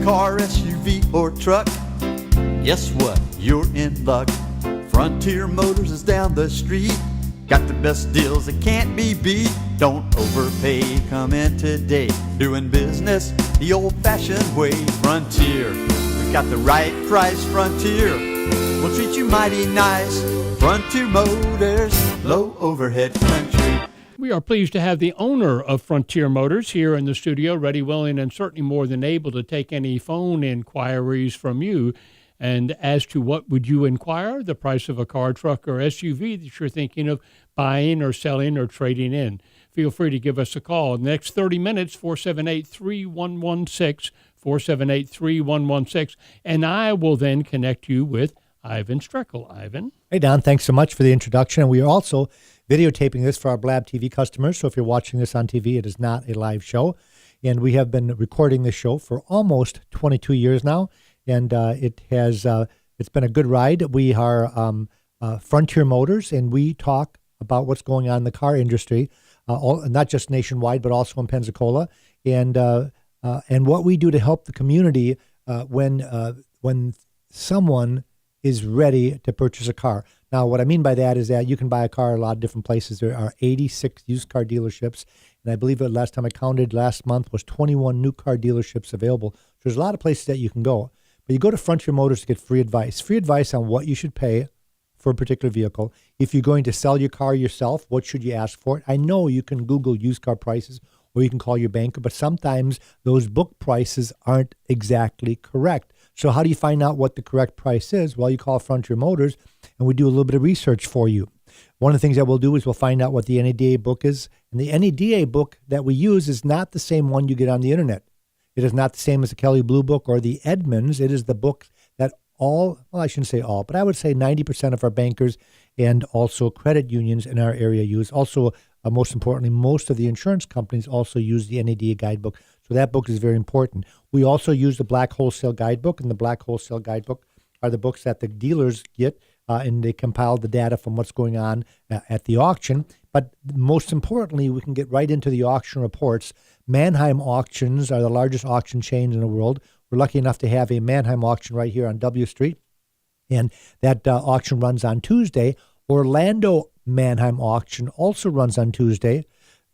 car, SUV, or truck, guess what? You're in luck. Frontier Motors is down the street. Got the best deals that can't be beat. Don't overpay, come in today. Doing business the old-fashioned way. Frontier, we got the right price. Frontier, we'll treat you mighty nice. Frontier Motors, low overhead country. We are pleased to have the owner of Frontier Motors here in the studio, ready, willing, and certainly more than able to take any phone inquiries from you. And as to what would you inquire, the price of a car, truck, or SUV that you're thinking of buying or selling or trading in, feel free to give us a call. In the next 30 minutes, 478-3116, 478-3116, and I will then connect you with Iven Streckel. Iven. Hey, Don, thanks so much for the introduction. And we are also videotaping this for our Blab TV customers. So if you're watching this on TV, it is not a live show. And we have been recording this show for almost 22 years now. And it's been a good ride. We are Frontier Motors, and we talk about what's going on in the car industry, not just nationwide, but also in Pensacola, and what we do to help the community when someone is ready to purchase a car. Now, what I mean by that is that you can buy a car a lot of different places. There are 86 used car dealerships, and I believe the last time I counted last month was 21 new car dealerships available. So there's a lot of places that you can go. But you go to Frontier Motors to get free advice on what you should pay for a particular vehicle. If you're going to sell your car yourself, what should you ask for it? I know you can Google used car prices or you can call your banker, but sometimes those book prices aren't exactly correct. So how do you find out what the correct price is? Well, you call Frontier Motors, and we do a little bit of research for you. One of the things that we'll do is we'll find out what the NADA book is. And the NADA book that we use is not the same one you get on the internet. It is not the same as the Kelley Blue Book or the Edmunds. It is the book that I shouldn't say all, but I would say 90% of our bankers and also credit unions in our area use. Also, most importantly, most of the insurance companies also use the NADA guidebook. So that book is very important. We also use the Black Wholesale Guidebook, and the Black Wholesale Guidebook are the books that the dealers get, and they compile the data from what's going on at the auction. But most importantly, we can get right into the auction reports. Mannheim Auctions are the largest auction chains in the world. We're lucky enough to have a Mannheim auction right here on W Street, and that auction runs on Tuesday. Orlando Mannheim auction also runs on Tuesday.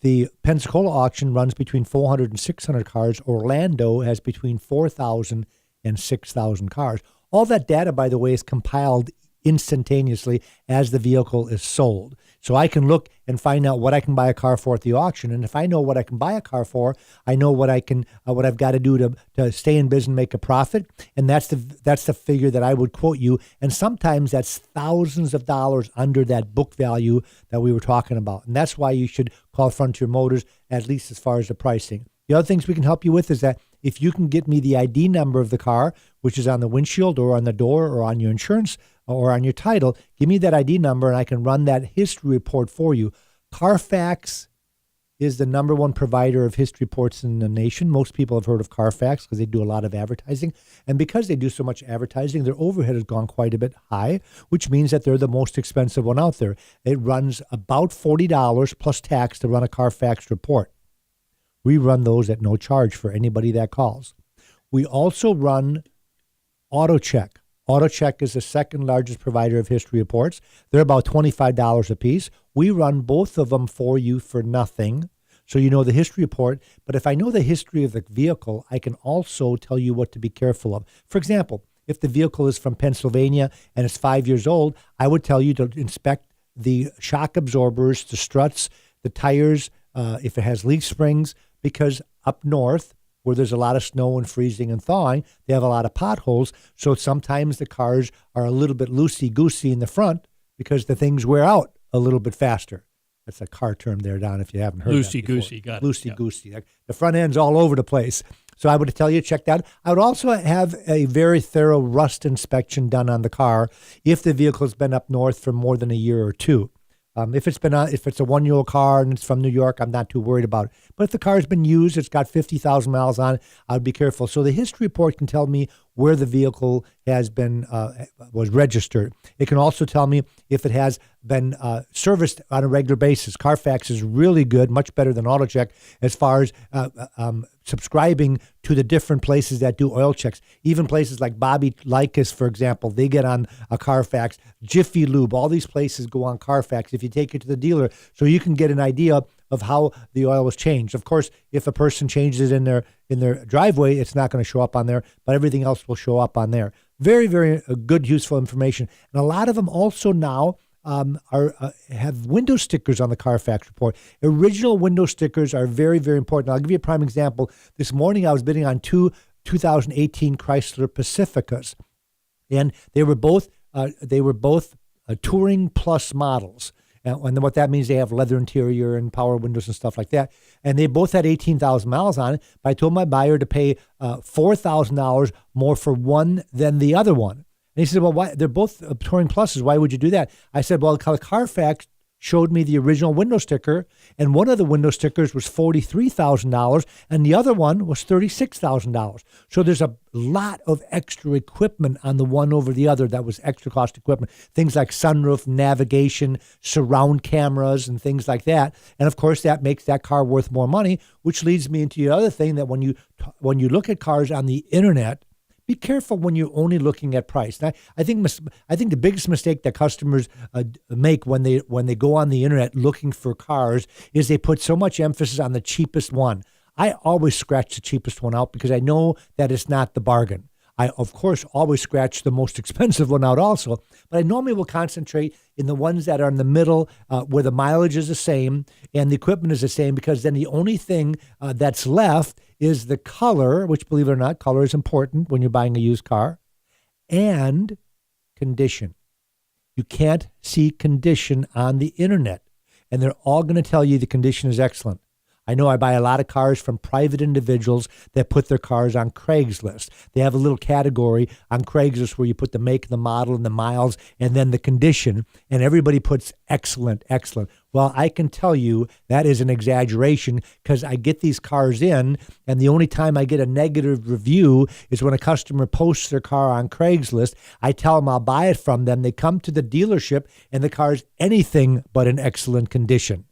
The Pensacola auction runs between 400 and 600 cars. Orlando has between 4,000 and 6,000 cars. All that data, by the way, is compiled instantaneously as the vehicle is sold. So I can look and find out what I can buy a car for at the auction. And if I know what I can buy a car for, I know what I've got to do to stay in business and make a profit. And that's the figure that I would quote you. And sometimes that's thousands of dollars under that book value that we were talking about. And that's why you should call Frontier Motors, at least as far as the pricing. The other things we can help you with is that if you can get me the ID number of the car, which is on the windshield or on the door or on your insurance or on your title, give me that ID number and I can run that history report for you. Carfax is the number one provider of history reports in the nation. Most people have heard of Carfax because they do a lot of advertising. And because they do so much advertising, their overhead has gone quite a bit high, which means that they're the most expensive one out there. It runs about $40 plus tax to run a Carfax report. We run those at no charge for anybody that calls. We also run AutoCheck. AutoCheck is the second largest provider of history reports. They're about $25 a piece. We run both of them for you for nothing. So you know the history report. But if I know the history of the vehicle, I can also tell you what to be careful of. For example, if the vehicle is from Pennsylvania and it's 5 years old, I would tell you to inspect the shock absorbers, the struts, the tires, if it has leaf springs, because up north, where there's a lot of snow and freezing and thawing, they have a lot of potholes. So sometimes the cars are a little bit loosey-goosey in the front because the things wear out a little bit faster. That's a car term there, Don, if you haven't heard loosey-goosey, got it. Loosey-goosey. Yeah. The front end's all over the place. So I would tell you, check that. I would also have a very thorough rust inspection done on the car if the vehicle's been up north for more than a year or two. If it's a 1-year-old car and it's from New York, I'm not too worried about it. But if the car's been used, it's got 50,000 miles on it, I would be careful. So the history report can tell me where the vehicle has been was registered. It can also tell me if it has been serviced on a regular basis. Carfax is really good, much better than AutoCheck as far as subscribing to the different places that do oil checks. Even places like Bobby Likas, for example, they get on a Carfax. Jiffy Lube, all these places go on Carfax if you take it to the dealer, so you can get an idea of how the oil was changed. Of course, if a person changes it in their driveway, it's not going to show up on there, but everything else will show up on there. Very, very good, useful information. And a lot of them also now have window stickers on the Carfax report. Original window stickers are very, very important. I'll give you a prime example. This morning I was bidding on two 2018 Chrysler Pacificas, and they were both Touring Plus models. And what that means, they have leather interior and power windows and stuff like that. And they both had 18,000 miles on it. But I told my buyer to pay $4,000 more for one than the other one. And he said, well, why? They're both Touring Pluses. Why would you do that? I said, well, Carfax showed me the original window sticker, and one of the window stickers was $43,000, and the other one was $36,000. So there's a lot of extra equipment on the one over the other that was extra cost equipment. Things like sunroof, navigation, surround cameras, and things like that. And of course, that makes that car worth more money, which leads me into the other thing that when you look at cars on the internet, be careful when you're only looking at price. Now, I think the biggest mistake that customers make when they go on the internet looking for cars is they put so much emphasis on the cheapest one. I always scratch the cheapest one out because I know that it's not the bargain. I, of course, always scratch the most expensive one out also, but I normally will concentrate in the ones that are in the middle where the mileage is the same and the equipment is the same, because then the only thing that's left is the color, which, believe it or not, color is important when you're buying a used car, and condition. You can't see condition on the internet, and they're all going to tell you the condition is excellent. I know I buy a lot of cars from private individuals that put their cars on Craigslist. They have a little category on Craigslist where you put the make, the model, and the miles, and then the condition, and everybody puts excellent, excellent. Well, I can tell you that is an exaggeration, because I get these cars in, and the only time I get a negative review is when a customer posts their car on Craigslist. I tell them I'll buy it from them. They come to the dealership, and the car's anything but in excellent condition.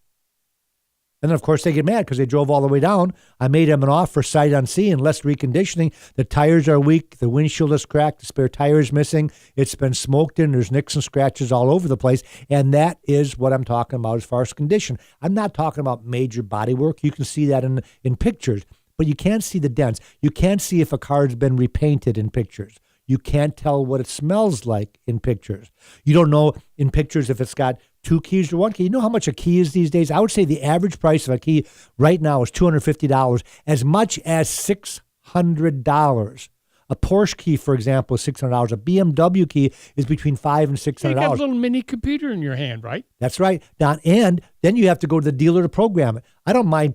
And then, of course, they get mad because they drove all the way down. I made them an offer sight unseen, less reconditioning. The tires are weak. The windshield is cracked. The spare tire is missing. It's been smoked in. There's nicks and scratches all over the place. And that is what I'm talking about as far as condition. I'm not talking about major body work. You can see that in pictures, but you can't see the dents. You can't see if a car's been repainted in pictures. You can't tell what it smells like in pictures. You don't know in pictures if it's got 2 keys or 1 key. You know how much a key is these days? I would say the average price of a key right now is $250, as much as $600. A Porsche key, for example, is $600. A BMW key is between $500 and $600. You got a little mini computer in your hand, right? That's right, Don. And then you have to go to the dealer to program it. I don't mind.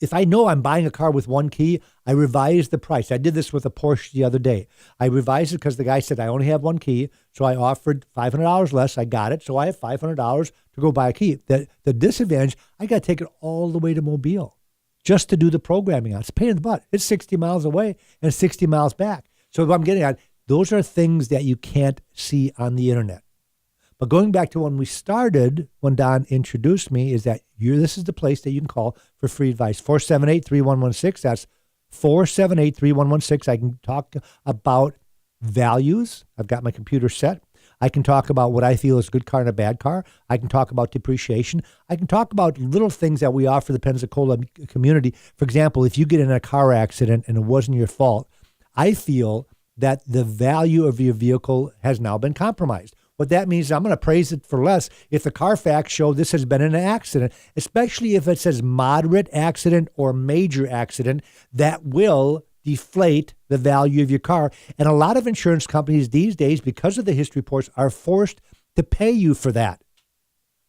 If I know I'm buying a car with 1 key, I revise the price. I did this with a Porsche the other day. I revised it because the guy said I only have 1 key, so I offered $500 less. I got it, so I have $500 to go buy a key. The disadvantage, I got to take it all the way to Mobile just to do the programming on it. It's a pain in the butt. It's 60 miles away and 60 miles back. So what I'm getting at, those are things that you can't see on the internet. But going back to when we started, when Don introduced me, is that this is the place that you can call for free advice. 478-3116. That's 478-3116. I can talk about values. I've got my computer set. I can talk about what I feel is a good car and a bad car. I can talk about depreciation. I can talk about little things that we offer the Pensacola community. For example, if you get in a car accident and it wasn't your fault, I feel that the value of your vehicle has now been compromised. What that means is I'm going to praise it for less if the Carfax show this has been an accident, especially if it says moderate accident or major accident. That will deflate the value of your car. And a lot of insurance companies these days, because of the history reports, are forced to pay you for that.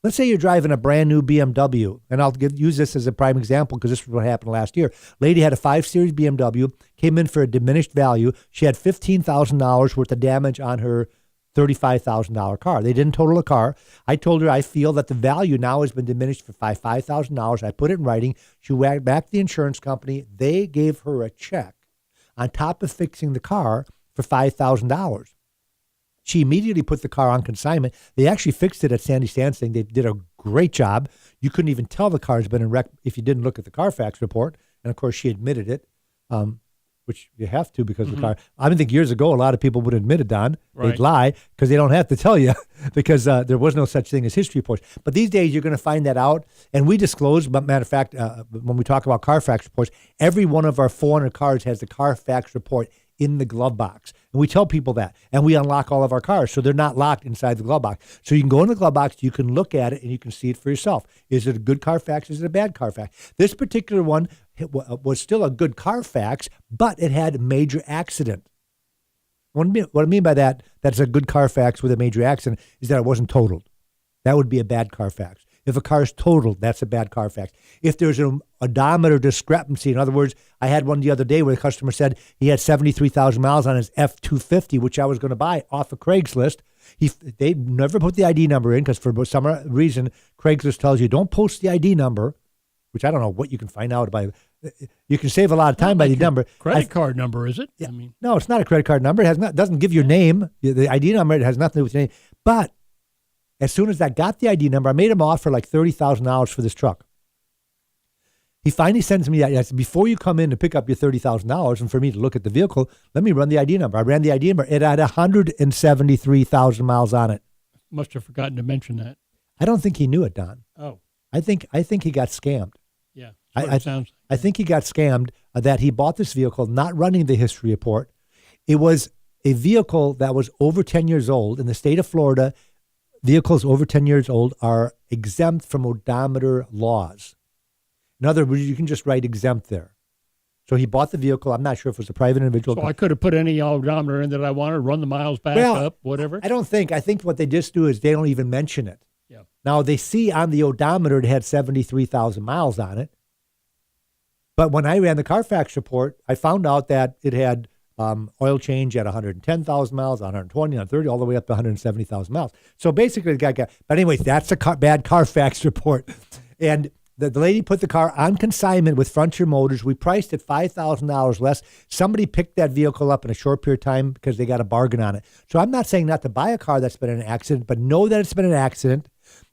Let's say you're driving a brand new BMW, and I'll use this as a prime example because this is what happened last year. Lady had a 5 Series BMW, came in for a diminished value. She had $15,000 worth of damage on her $35,000 car. They didn't total the car. I told her I feel that the value now has been diminished for $5,000. I put it in writing. She went back to the insurance company. They gave her a check on top of fixing the car for $5,000. She immediately put the car on consignment. They actually fixed it at Sandy Stansing. They did a great job. You couldn't even tell the car's been in wreck if you didn't look at the Carfax report. And of course, she admitted it, which you have to because the car. I think years ago, a lot of people would admit it, Don. Right. They'd lie because they don't have to tell you because there was no such thing as history reports. But these days, you're going to find that out. And we disclose, but matter of fact, when we talk about Carfax reports, every one of our 400 cars has the Carfax report in the glove box. And we tell people that. And we unlock all of our cars, so they're not locked inside the glove box. So you can go in the glove box, you can look at it, and you can see it for yourself. Is it a good Carfax? Is it a bad Carfax? This particular one was still a good Carfax, but it had a major accident. What I mean by that, that's a good Carfax with a major accident, is that it wasn't totaled. That would be a bad Carfax. If a car is totaled, that's a bad Carfax. If there's an odometer discrepancy, in other words, I had one the other day where the customer said he had 73,000 miles on his F-250, which I was going to buy off of Craigslist. They never put the ID number in because for some reason, Craigslist tells you don't post the ID number, which I don't know what you can find out by. You can save a lot of time by the number. Credit card number, is it? Yeah, no, it's not a credit card number. It doesn't give your name. The ID number, it has nothing to do with your name. But as soon as I got the ID number, I made him offer like $30,000 for this truck. He finally sends me that. I said, before you come in to pick up your $30,000 and for me to look at the vehicle, let me run the ID number. I ran the ID number. It had 173,000 miles on it. Must have forgotten to mention that. I don't think he knew it, Don. Oh. I think he got scammed. Yeah. I think he got scammed that he bought this vehicle not running the history report. It was a vehicle that was over 10 years old. In the state of Florida, vehicles over 10 years old are exempt from odometer laws. In other words, you can just write exempt there. So he bought the vehicle. I'm not sure if it was a private individual. So I could have put any odometer in that I wanted, run the miles back up, whatever. I don't think. I think what they just do is they don't even mention it. Yeah. Now, they see on the odometer it had 73,000 miles on it. But when I ran the Carfax report, I found out that it had oil change at 110,000 miles, 120, 130, all the way up to 170,000 miles. So basically, the guy got. But anyways, that's a bad Carfax report. And the lady put the car on consignment with Frontier Motors. We priced it $5,000 less. Somebody picked that vehicle up in a short period of time because they got a bargain on it. So I'm not saying not to buy a car that's been in an accident, but know that it's been an accident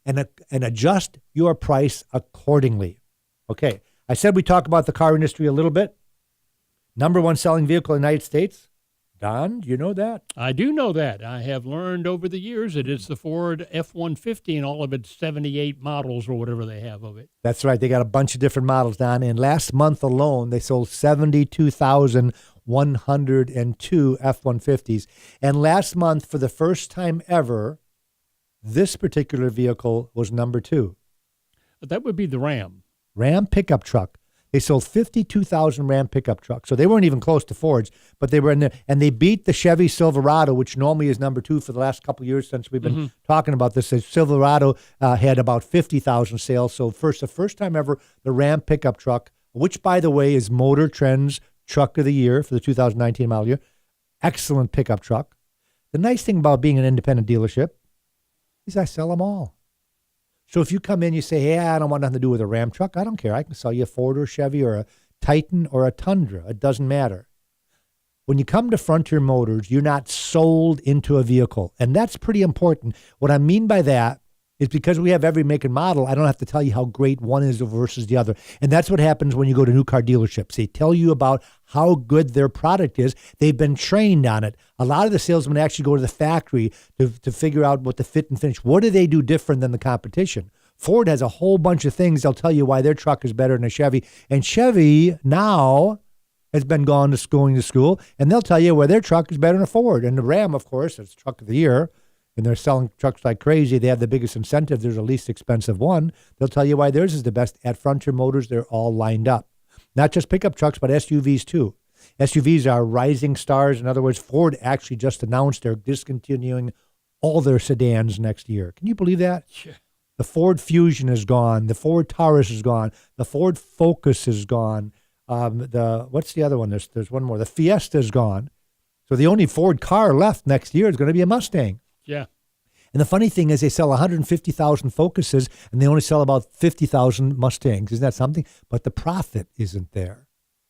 and adjust your price accordingly. Okay. I said we talk about the car industry a little bit. Number one selling vehicle in the United States. Don, do you know that? I do know that. I have learned over the years that it's the Ford F-150 and all of its 78 models or whatever they have of it. That's right. They got a bunch of different models, Don. And last month alone, they sold 72,102 F-150s. And last month, for the first time ever, this particular vehicle was number 2. But that would be the Ram. Ram pickup truck. They sold 52,000 Ram pickup trucks. So they weren't even close to Fords, but they were in there. And they beat the Chevy Silverado, which normally is number 2 for the last couple of years since we've been talking about this. The Silverado had about 50,000 sales. So the first time ever, the Ram pickup truck, which, by the way, is Motor Trend's Truck of the Year for the 2019 model year. Excellent pickup truck. The nice thing about being an independent dealership is I sell them all. So if you come in, you say, hey, I don't want nothing to do with a Ram truck. I don't care. I can sell you a Ford or a Chevy or a Titan or a Tundra. It doesn't matter. When you come to Frontier Motors, you're not sold into a vehicle. And that's pretty important. What I mean by that is because we have every make and model, I don't have to tell you how great one is versus the other. And that's what happens when you go to new car dealerships. They tell you about how good their product is. They've been trained on it. A lot of the salesmen actually go to the factory to figure out what the fit and finish. What do they do different than the competition? Ford has a whole bunch of things. They'll tell you why their truck is better than a Chevy. And Chevy now has been going to school, and they'll tell you why their truck is better than a Ford. And the Ram, of course, is Truck of the Year. And they're selling trucks like crazy. They have the biggest incentive. There's the least expensive one. They'll tell you why theirs is the best. At Frontier Motors, they're all lined up. Not just pickup trucks, but SUVs too. SUVs are rising stars. In other words, Ford actually just announced they're discontinuing all their sedans next year. Can you believe that? Yeah. The Ford Fusion is gone. The Ford Taurus is gone. The Ford Focus is gone. What's the other one? There's one more. The Fiesta is gone. So the only Ford car left next year is going to be a Mustang. Yeah. And the funny thing is they sell 150,000 Focuses and they only sell about 50,000 Mustangs. Isn't that something? But the profit isn't there.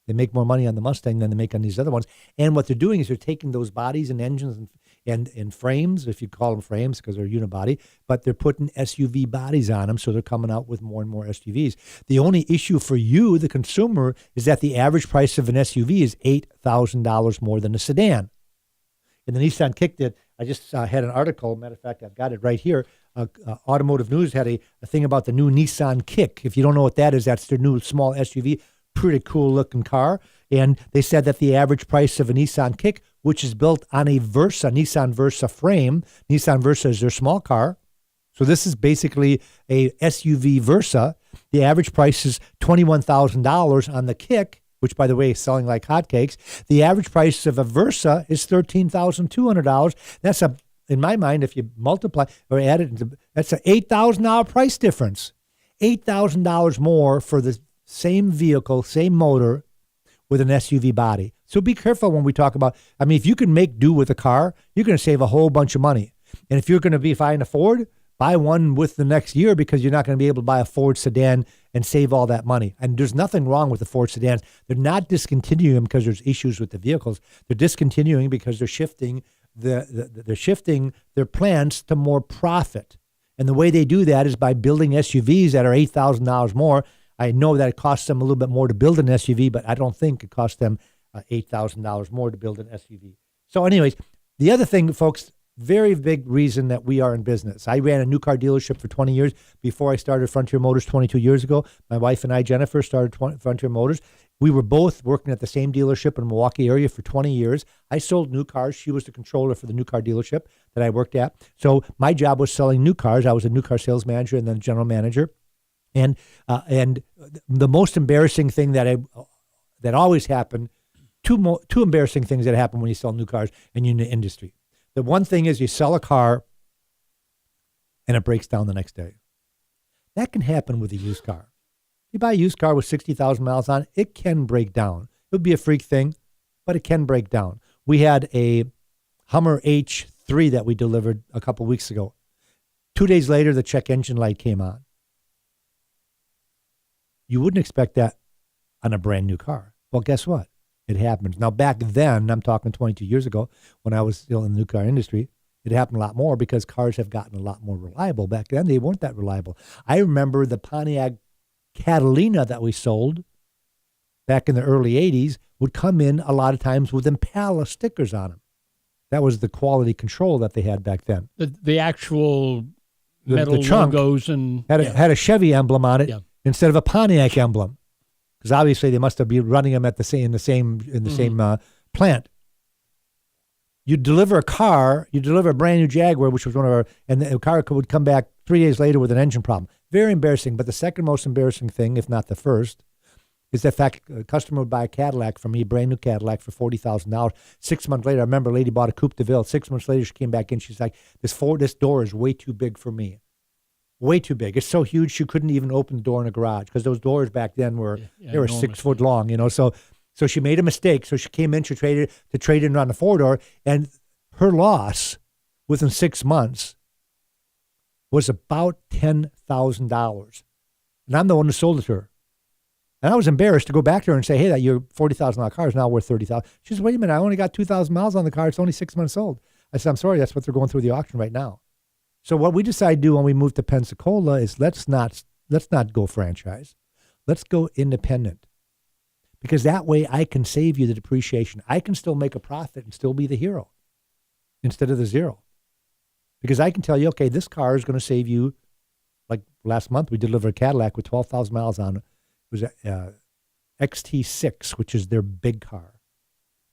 They make more money on the Mustang than they make on these other ones. And what they're doing is they're taking those bodies and engines and frames, if you call them frames because they're unibody, but they're putting SUV bodies on them, so they're coming out with more and more SUVs. The only issue for you, the consumer, is that the average price of an SUV is $8,000 more than a sedan. And the Nissan Kick did, I just had an article, matter of fact, I've got it right here. Automotive News had a thing about the new Nissan Kick. If you don't know what that is, that's their new small SUV, pretty cool looking car. And they said that the average price of a Nissan Kick, which is built on a Nissan Versa frame, Nissan Versa is their small car. So this is basically a SUV Versa. The average price is $21,000 on the Kick, which, by the way, is selling like hotcakes. The average price of a Versa is $13,200. That's in my mind, if you multiply or add it, that's an $8,000 price difference. $8,000 more for the same vehicle, same motor, with an SUV body. So be careful when we talk about, if you can make do with a car, you're going to save a whole bunch of money. And if you're going to be buying a Ford, buy one with the next year because you're not going to be able to buy a Ford sedan and save all that money. And there's nothing wrong with the Ford sedans. They're not discontinuing them because there's issues with the vehicles. They're discontinuing because they're shifting they're shifting their plans to more profit. And the way they do that is by building SUVs that are $8,000 more. I know that it costs them a little bit more to build an SUV, but I don't think it costs them $8,000 more to build an SUV. So anyways, the other thing, folks, very big reason that we are in business. I ran a new car dealership for 20 years before I started Frontier Motors 22 years ago. My wife and I, Jennifer, started Frontier Motors. We were both working at the same dealership in the Milwaukee area for 20 years. I sold new cars. She was the controller for the new car dealership that I worked at. So my job was selling new cars. I was a new car sales manager and then general manager. And the most embarrassing thing that always happened, two embarrassing things that happen when you sell new cars and you're in the industry. The one thing is you sell a car and it breaks down the next day. That can happen with a used car. You buy a used car with 60,000 miles on it, it can break down. It would be a freak thing, but it can break down. We had a Hummer H3 that we delivered a couple weeks ago. 2 days later, the check engine light came on. You wouldn't expect that on a brand new car. Well, guess what? It happens. Now, back then, I'm talking 22 years ago, when I was still in the new car industry, it happened a lot more because cars have gotten a lot more reliable. Back then, they weren't that reliable. I remember the Pontiac Catalina that we sold back in the early 80s would come in a lot of times with Impala stickers on them. That was the quality control that they had back then. The actual metal the trunk logos and had a Chevy emblem on it instead of a Pontiac emblem. Because obviously they must have been running them at in the same plant. You deliver a car, you deliver a brand new Jaguar, which was one of our, and the car would come back 3 days later with an engine problem. Very embarrassing. But the second most embarrassing thing, if not the first, is the fact a customer would buy a Cadillac from me, a brand new Cadillac for $40,000. 6 months later, I remember a lady bought a Coupe de Ville. 6 months later, she came back in. She's like, this door is way too big for me. Way too big. It's so huge she couldn't even open the door in a garage because those doors back then were 6 foot long. So she made a mistake. So she came in to trade in on the 4-door, and her loss within 6 months was about $10,000. And I'm the one who sold it to her. And I was embarrassed to go back to her and say, hey, that your $40,000 car is now worth $30,000. She says, wait a minute, I only got 2,000 miles on the car. It's only 6 months old. I said, I'm sorry, that's what they're going through the auction right now. So what we decided to do when we moved to Pensacola is let's not go franchise. Let's go independent. Because that way I can save you the depreciation. I can still make a profit and still be the hero instead of the zero. Because I can tell you, okay, this car is going to save you, like last month we delivered a Cadillac with 12,000 miles on it. It was a XT6, which is their big car.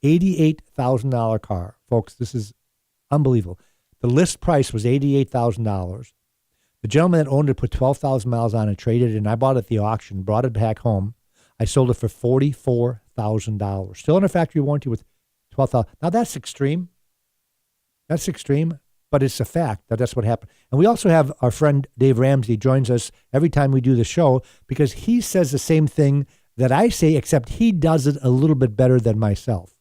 $88,000 car. Folks, this is unbelievable. The list price was $88,000. The gentleman that owned it put 12,000 miles on it, traded it, and I bought it at the auction, brought it back home. I sold it for $44,000. Still under factory warranty with $12,000. Now that's extreme. That's extreme, but it's a fact that that's what happened. And we also have our friend Dave Ramsey joins us every time we do the show because he says the same thing that I say, except he does it a little bit better than myself.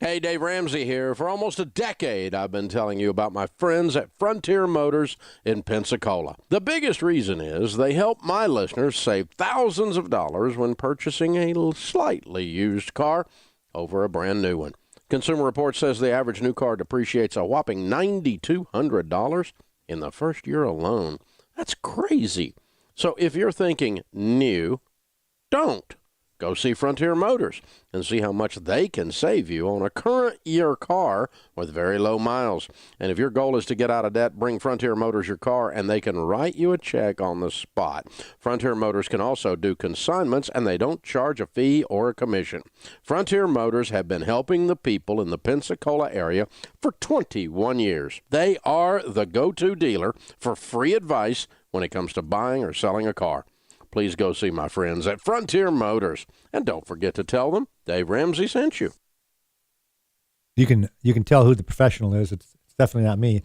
Hey, Dave Ramsey here. For almost a decade, I've been telling you about my friends at Frontier Motors in Pensacola. The biggest reason is they help my listeners save thousands of dollars when purchasing a slightly used car over a brand new one. Consumer Reports says the average new car depreciates a whopping $9,200 in the first year alone. That's crazy. So if you're thinking new, don't. Go see Frontier Motors and see how much they can save you on a current year car with very low miles. And if your goal is to get out of debt, bring Frontier Motors your car and they can write you a check on the spot. Frontier Motors can also do consignments and they don't charge a fee or a commission. Frontier Motors have been helping the people in the Pensacola area for 21 years. They are the go-to dealer for free advice when it comes to buying or selling a car. Please go see my friends at Frontier Motors. And don't forget to tell them Dave Ramsey sent you. You can tell who the professional is. It's definitely not me.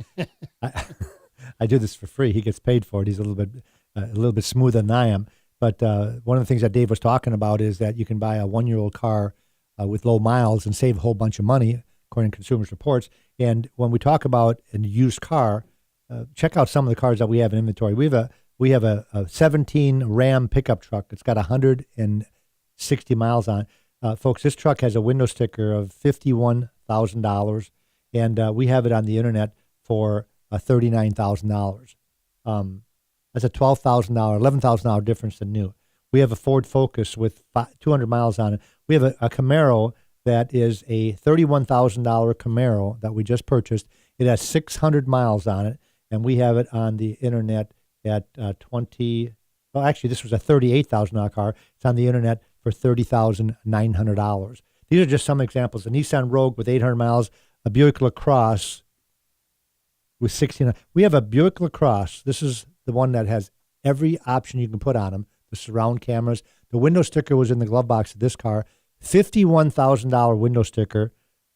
I do this for free. He gets paid for it. He's a little bit smoother than I am. But one of the things that Dave was talking about is that you can buy a 1-year-old car with low miles and save a whole bunch of money, according to Consumer Reports. And when we talk about a used car, check out some of the cars that we have in inventory. We have a 17 Ram pickup truck. It's got 160 miles on it. Folks, this truck has a window sticker of $51,000, and we have it on the internet for $39,000. That's a $12,000, $11,000 difference than new. We have a Ford Focus with 200 miles on it. We have a Camaro that is a $31,000 Camaro that we just purchased. It has 600 miles on it, and we have it on the internet at this was a $38,000 car. It's on the internet for $30,900. These are just some examples. A Nissan Rogue with 800 miles, a Buick LaCrosse with 16. We have a Buick LaCrosse. This is the one that has every option you can put on them. The surround cameras. The window sticker was in the glove box of this car. $51,000 window sticker.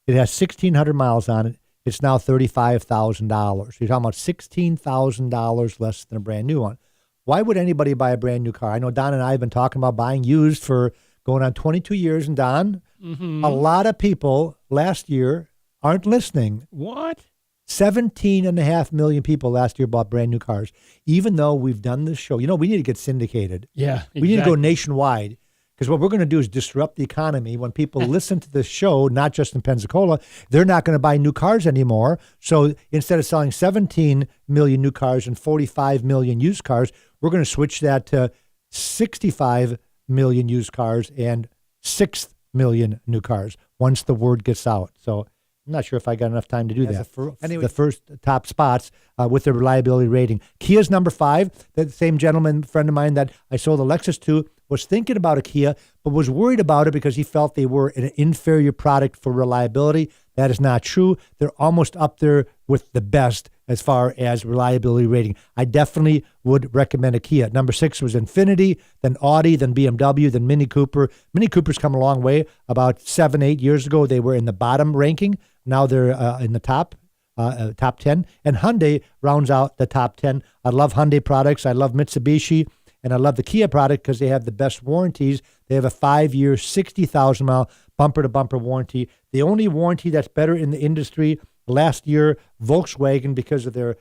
It has 1,600 miles on it. It's now $35,000. You're talking about $16,000 less than a brand new one. Why would anybody buy a brand new car? I know Don and I have been talking about buying used for going on 22 years. And Don, a lot of people last year aren't listening. What? 17.5 million people last year bought brand new cars. Even though we've done this show, we need to get syndicated. Yeah, exactly. We need to go nationwide. Because what we're going to do is disrupt the economy. When people listen to this show, not just in Pensacola, they're not going to buy new cars anymore. So instead of selling 17 million new cars and 45 million used cars, we're going to switch that to 65 million used cars and 6 million new cars once the word gets out. So I'm not sure if I got enough time to do that. Anyway, the first top spots with the reliability rating. Kia's number 5. The same gentleman, friend of mine that I sold the Lexus to, was thinking about a Kia, but was worried about it because he felt they were an inferior product for reliability. That is not true. They're almost up there with the best as far as reliability rating. I definitely would recommend a Kia. Number 6 was Infiniti, then Audi, then BMW, then Mini Cooper. Mini Cooper's come a long way. About 7-8 years ago, they were in the bottom ranking. Now they're in the top 10. And Hyundai rounds out the top 10. I love Hyundai products. I love Mitsubishi. And I love the Kia product because they have the best warranties. They have a 5-year, 60,000-mile bumper-to-bumper warranty. The only warranty that's better in the industry last year, Volkswagen, because of their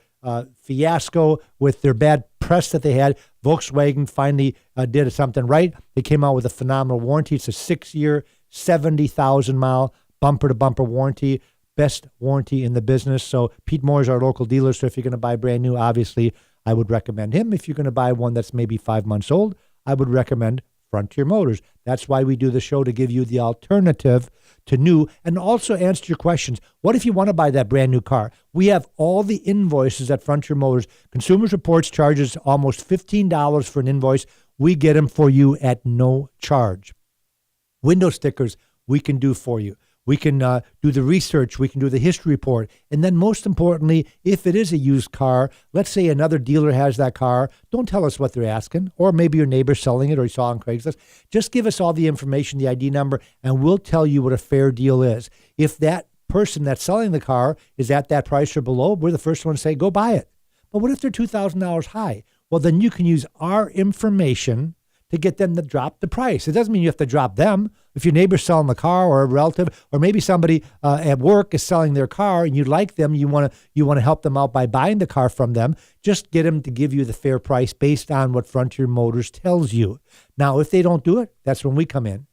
fiasco with their bad press that they had, Volkswagen finally did something right. They came out with a phenomenal warranty. It's a 6-year, 70,000-mile bumper-to-bumper warranty. Best warranty in the business. So Pete Moore is our local dealer. So if you're going to buy brand new, obviously, I would recommend him. If you're going to buy one that's maybe 5 months old, I would recommend Frontier Motors. That's why we do the show, to give you the alternative to new and also answer your questions. What if you want to buy that brand new car? We have all the invoices at Frontier Motors. Consumer Reports charges almost $15 for an invoice. We get them for you at no charge. Window stickers we can do for you. We can do the research. We can do the history report. And then most importantly, if it is a used car, let's say another dealer has that car, don't tell us what they're asking, or maybe your neighbor's selling it or you saw on Craigslist. Just give us all the information, the ID number, and we'll tell you what a fair deal is. If that person that's selling the car is at that price or below, we're the first one to say, go buy it. But what if they're $2,000 high? Well, then you can use our information to get them to drop the price. It doesn't mean you have to drop them. If your neighbor's selling the car, or a relative, or maybe somebody at work is selling their car and you like them, you want to help them out by buying the car from them, just get them to give you the fair price based on what Frontier Motors tells you. Now, if they don't do it, that's when we come in.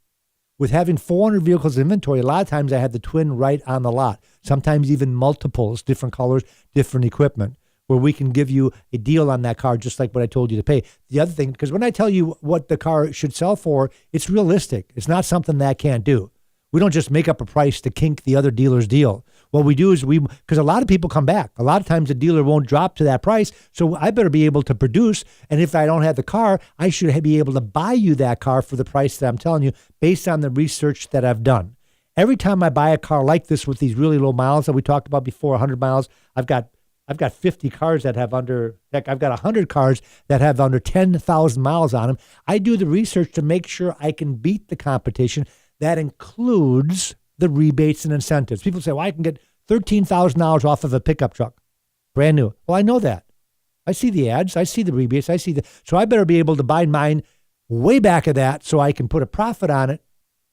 With having 400 vehicles in inventory, a lot of times I have the twin right on the lot, sometimes even multiples, different colors, different equipment, where we can give you a deal on that car, just like what I told you to pay. The other thing, because when I tell you what the car should sell for, it's realistic. It's not something that I can't do. We don't just make up a price to kink the other dealer's deal. What we do is because a lot of people come back. A lot of times the dealer won't drop to that price, so I better be able to produce. And if I don't have the car, I should be able to buy you that car for the price that I'm telling you based on the research that I've done. Every time I buy a car like this with these really low miles that we talked about before, 100 miles, I've got 50 cars that have I've got 100 cars that have under 10,000 miles on them. I do the research to make sure I can beat the competition. That includes the rebates and incentives. People say, well, I can get $13,000 off of a pickup truck, brand new. Well, I know that. I see the ads. I see the rebates. So I better be able to buy mine way back of that so I can put a profit on it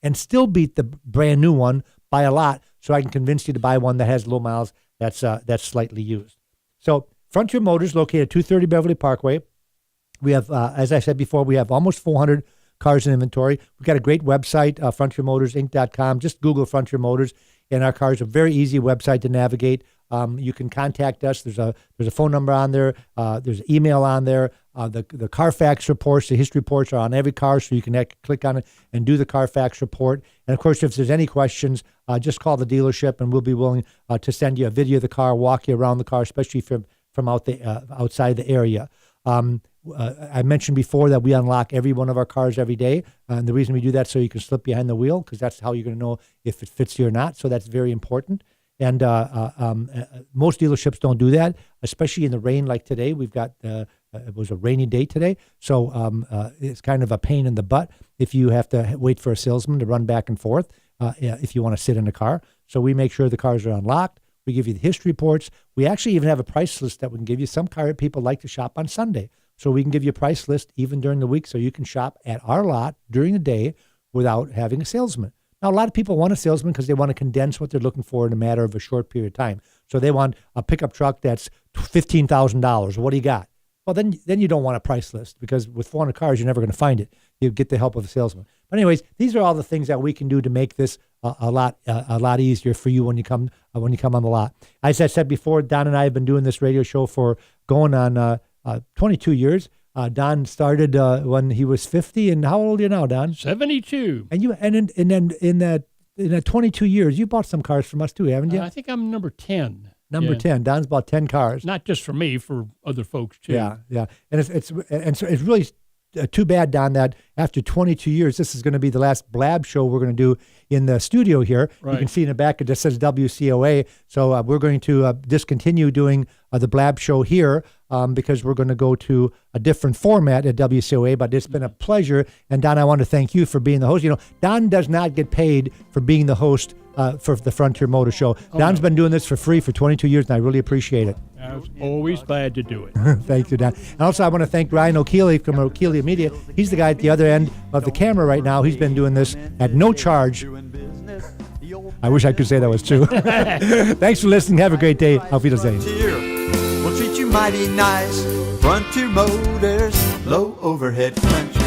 and still beat the brand new one by a lot, so I can convince you to buy one that has low miles that's slightly used. So Frontier Motors, located at 230 Beverly Parkway. We have, as I said before, we have almost 400 cars in inventory. We've got a great website, frontiermotorsinc.com. Just Google Frontier Motors, and our cars are a very easy website to navigate. You can contact us. There's a phone number on there. There's an email on there. The Carfax reports, the history reports are on every car, so you can click on it and do the Carfax report. And of course, if there's any questions, just call the dealership, and we'll be willing to send you a video of the car, walk you around the car, especially from outside the area. I mentioned before that we unlock every one of our cars every day. And the reason we do that so you can slip behind the wheel, because that's how you're going to know if it fits you or not. So that's very important. And most dealerships don't do that, especially in the rain like today. We've got, it was a rainy day today. So it's kind of a pain in the butt if you have to wait for a salesman to run back and forth if you want to sit in the car. So we make sure the cars are unlocked. We give you the history reports. We actually even have a price list that we can give you. Some car people like to shop on Sunday. So we can give you a price list even during the week so you can shop at our lot during the day without having a salesman. Now, a lot of people want a salesman because they want to condense what they're looking for in a matter of a short period of time. So they want a pickup truck that's $15,000. What do you got? Well, then you don't want a price list, because with 400 cars, you're never going to find it. You get the help of a salesman. But anyways, these are all the things that we can do to make this a lot easier for you when you come on the lot. As I said before, Don and I have been doing this radio show for going on 22 years. Don started when he was 50, and how old are you now, Don? 72. And then in that 22 years, you bought some cars from us too, haven't you? I think I'm number 10. Number 10. Don's bought 10 cars. Not just for me, for other folks too. Yeah. And it's really too bad, Don, that after 22 years, this is going to be the last Blab show we're going to do in the studio here. Right. You can see in the back it just says WCOA. So we're going to discontinue doing the Blab show here because we're going to go to a different format at WCOA. But it's been a pleasure. And Don, I want to thank you for being the host. You know, Don does not get paid for being the host for the Frontier Motor Show. Don's been doing this for free for 22 years, and I really appreciate it. I was always glad to do it. Thank you, Don. And also, I want to thank Ryan O'Keeley from O'Keeley Media. He's the guy at the other end of the camera right now. He's been doing this at no charge. I wish I could say that was true. Thanks for listening. Have a great day. Auf Wiedersehen. We'll treat you mighty nice. Frontier Motors, low overhead French